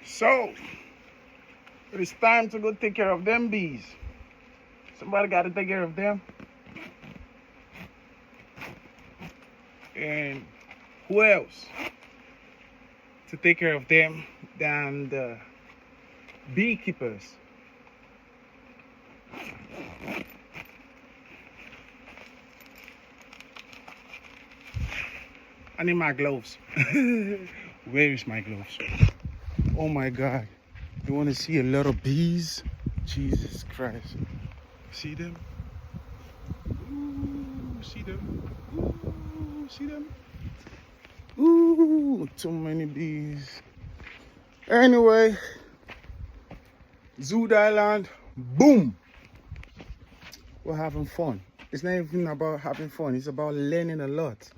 So, it is time to go take care of them bees. Somebody got to take care of them. And who else to take care of them than the beekeepers? I need my gloves. Where is my gloves? Oh my God. You want to see a lot of bees? Jesus Christ. See them? Ooh, see them? Ooh, see them? Ooh, too many bees. Anyway, Zood Island, boom. We're having fun. It's not even about having fun. It's about learning a lot.